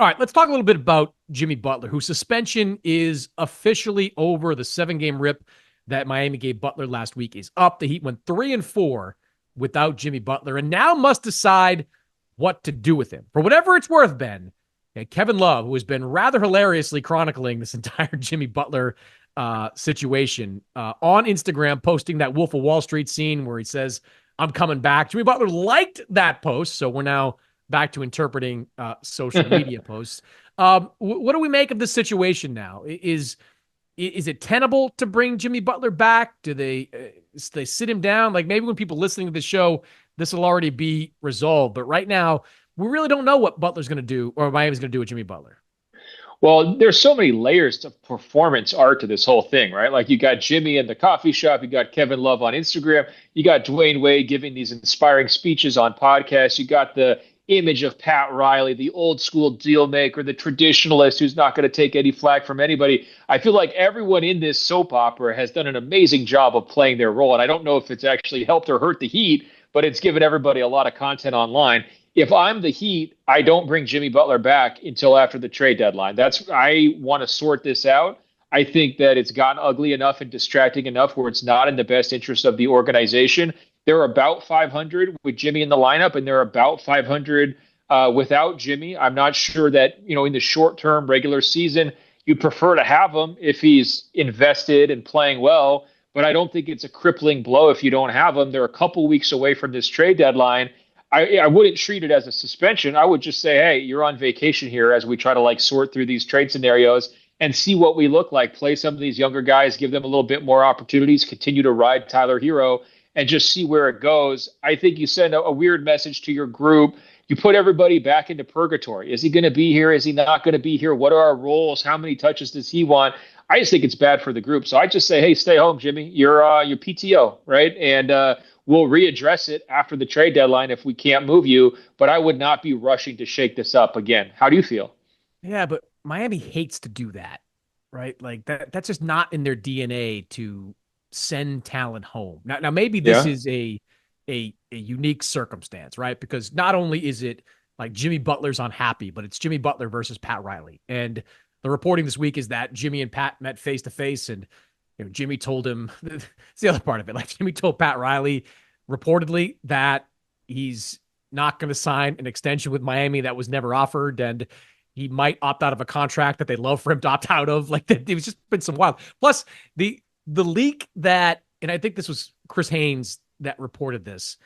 All right, let's talk a little bit about Jimmy Butler, whose suspension is officially over. The 7-game rip that Miami gave Butler last week is up. The Heat went 3-4 without Jimmy Butler and now must decide what to do with him. For whatever it's worth, Ben, Kevin Love, who has been rather hilariously chronicling this entire Jimmy Butler situation on Instagram, posting that Wolf of Wall Street scene where he says, "I'm coming back." Jimmy Butler liked that post, so we're now back to interpreting social media posts. What do we make of this situation now? Is it tenable to bring Jimmy Butler back? Do they sit him down? Like, maybe when people listening to the show, this will already be resolved. But right now, we really don't know what Butler's going to do or Miami's going to do with Jimmy Butler. Well, there's so many layers of performance art to this whole thing, right? Like you got Jimmy in the coffee shop, you got Kevin Love on Instagram, you got Dwayne Wade giving these inspiring speeches on podcasts, you got the image of Pat Riley, the old school deal maker, the traditionalist who's not going to take any flack from anybody. I feel like everyone in this soap opera has done an amazing job of playing their role. And I don't know if it's actually helped or hurt the Heat, but it's given everybody a lot of content online. If I'm the Heat, I don't bring Jimmy Butler back until after the trade deadline. I want to sort this out. I think that it's gotten ugly enough and distracting enough where it's not in the best interest of the organization. They're about 500 with Jimmy in the lineup, and they're about 500 without Jimmy. I'm not sure that, in the short term regular season, you'd prefer to have him if he's invested and playing well. But I don't think it's a crippling blow if you don't have him. They're a couple weeks away from this trade deadline. I wouldn't treat it as a suspension. I would just say, hey, you're on vacation here as we try to sort through these trade scenarios and see what we look like. Play some of these younger guys, give them a little bit more opportunities, continue to ride Tyler Hero, and just see where it goes. I think you send a weird message to your group. You put everybody back into purgatory. Is he going to be here? Is he not going to be here? What are our roles? How many touches does he want? I just think it's bad for the group. So I just say, hey, stay home, Jimmy. You're PTO, right? And we'll readdress it after the trade deadline if we can't move you. But I would not be rushing to shake this up again. How do you feel? Yeah, but Miami hates to do that, right? Like that's just not in their DNA to send talent home. Now maybe this Yeah. is a unique circumstance, right? Because not only is it like Jimmy Butler's unhappy, but it's Jimmy Butler versus Pat Riley. And the reporting this week is that Jimmy and Pat met face to face, and Jimmy told him it's the other part of it. Like, Jimmy told Pat Riley reportedly that he's not going to sign an extension with Miami that was never offered, and he might opt out of a contract that they'd love for him to opt out of. Like, it was just been some wild. Plus, the leak that, and I think this was Chris Haynes that reported this,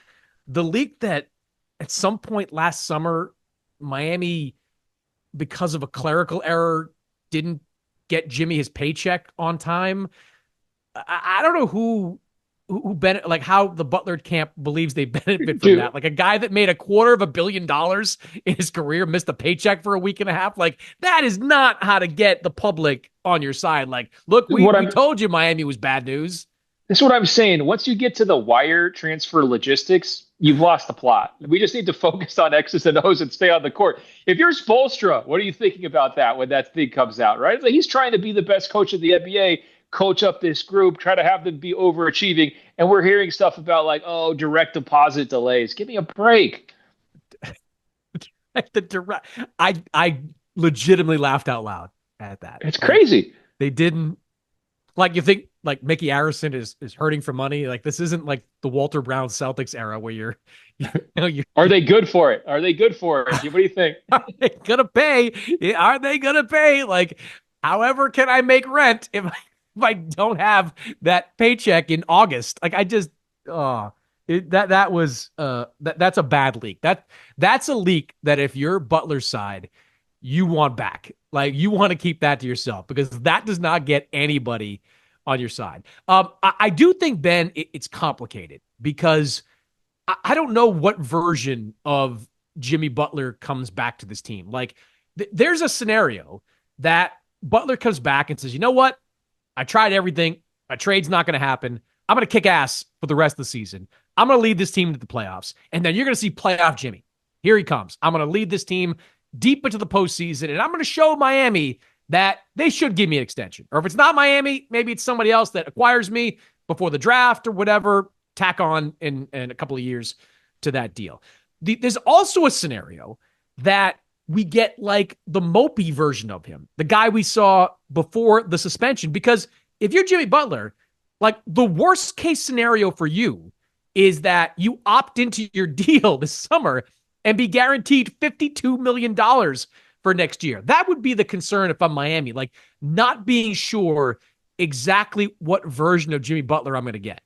the leak that at some point last summer, Miami, because of a clerical error, didn't get Jimmy his paycheck on time. I don't know who benefit, like how the Butler camp believes they benefit from Dude, that. Like, a guy that made $250 million in his career missed a paycheck for a week and a half. Like, that is not how to get the public on your side. Like, look, we what we I'm told you Miami was bad news. This is what I'm saying. Once you get to the wire transfer logistics, you've lost the plot. We just need to focus on X's and O's and stay on the court. If you're Spoelstra, what are you thinking about that when that thing comes out, right? Like, he's trying to be the best coach of the NBA, coach up this group, try to have them be overachieving. And we're hearing stuff about oh, direct deposit delays. Give me a break. the direct, I legitimately laughed out loud at that. It's Like, crazy. they didn't, like, you think like Mickey Arison is hurting for money. Like, this isn't like the Walter Brown Celtics era where you Are they good for it? Are they good for it? What do you think? are they gonna pay? Are they gonna pay? Like, however can I make rent if I don't have that paycheck in August? Like, I just that was that's a bad leak. That's a leak that if you're Butler's side, you want back. Like, you want to keep that to yourself because that does not get anybody on your side. I do think, Ben, it's complicated because I don't know what version of Jimmy Butler comes back to this team. Like, there's a scenario that Butler comes back and says, you know what? I tried everything. A trade's not going to happen. I'm going to kick ass for the rest of the season. I'm going to lead this team to the playoffs. And then you're going to see playoff Jimmy. Here he comes. I'm going to lead this team deep into the postseason, and I'm going to show Miami that they should give me an extension. Or if it's not Miami, maybe it's somebody else that acquires me before the draft or whatever, tack on in a couple of years to that deal. There's also a scenario that we get like the mopey version of him, the guy we saw before the suspension. Because if you're Jimmy Butler, like the worst case scenario for you is that you opt into your deal this summer and be guaranteed $52 million for next year. That would be the concern if I'm Miami, like not being sure exactly what version of Jimmy Butler I'm going to get.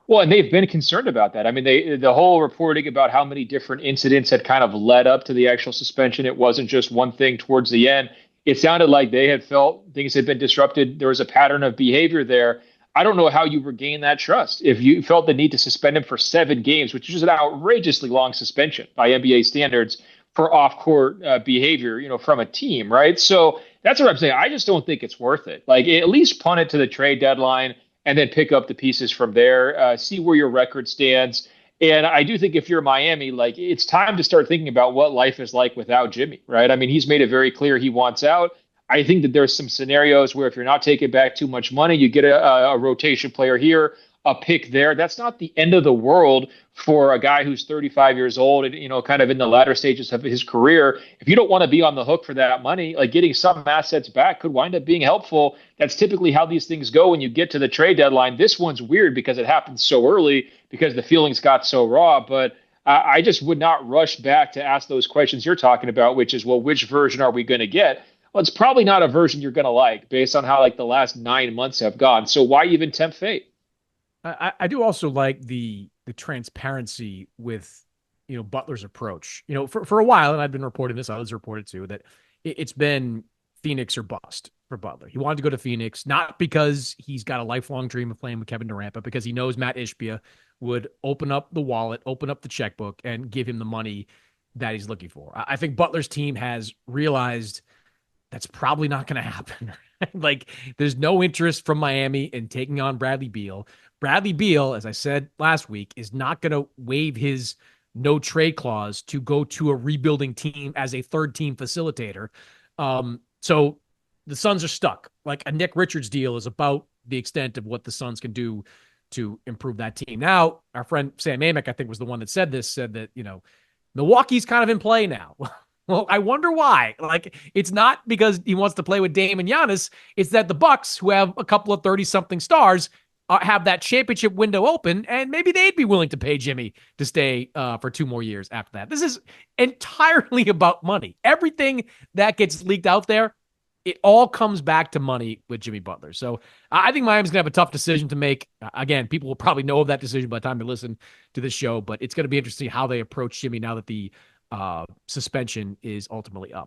Well, and they've been concerned about that. I mean, the whole reporting about how many different incidents had kind of led up to the actual suspension. It wasn't just one thing towards the end. It sounded like they had felt things had been disrupted. There was a pattern of behavior there. I don't know how you regain that trust if you felt the need to suspend him for 7 games, which is an outrageously long suspension by NBA standards for off-court behavior, from a team, right? So that's what I'm saying. I just don't think it's worth it. Like, at least punt it to the trade deadline and then pick up the pieces from there, see where your record stands. And I do think if you're Miami, like it's time to start thinking about what life is like without Jimmy, right? I mean, he's made it very clear he wants out. I think that there's some scenarios where if you're not taking back too much money, you get a rotation player here, a pick there. That's not the end of the world for a guy who's 35 years old and, kind of in the latter stages of his career. If you don't want to be on the hook for that money, like getting some assets back could wind up being helpful. That's typically how these things go when you get to the trade deadline. This one's weird because it happened so early because the feelings got so raw, but I just would not rush back to ask those questions you're talking about, which is, well, which version are we going to get? Well, it's probably not a version you're going to like based on how like the last 9 months have gone. So why even tempt fate? I do also like the transparency with Butler's approach. For a while, and I've been reporting this, others reported too, that it's been Phoenix or bust for Butler. He wanted to go to Phoenix, not because he's got a lifelong dream of playing with Kevin Durant, but because he knows Matt Ishbia would open up the wallet, open up the checkbook, and give him the money that he's looking for. I think Butler's team has realized that's probably not going to happen. Like, there's no interest from Miami in taking on Bradley Beal. Bradley Beal, as I said last week, is not going to waive his no trade clause to go to a rebuilding team as a third team facilitator. So the Suns are stuck. Like, a Nick Richards deal is about the extent of what the Suns can do to improve that team. Now, our friend Sam Amick, I think, was the one that said that, Milwaukee's kind of in play now. Well, I wonder why. Like, it's not because he wants to play with Dame and Giannis. It's that the Bucks, who have a couple of 30-something stars, have that championship window open, and maybe they'd be willing to pay Jimmy to stay for 2 more years after that. This is entirely about money. Everything that gets leaked out there, it all comes back to money with Jimmy Butler. So I think Miami's going to have a tough decision to make. Again, people will probably know of that decision by the time they listen to this show, but it's going to be interesting how they approach Jimmy now that the suspension is ultimately up.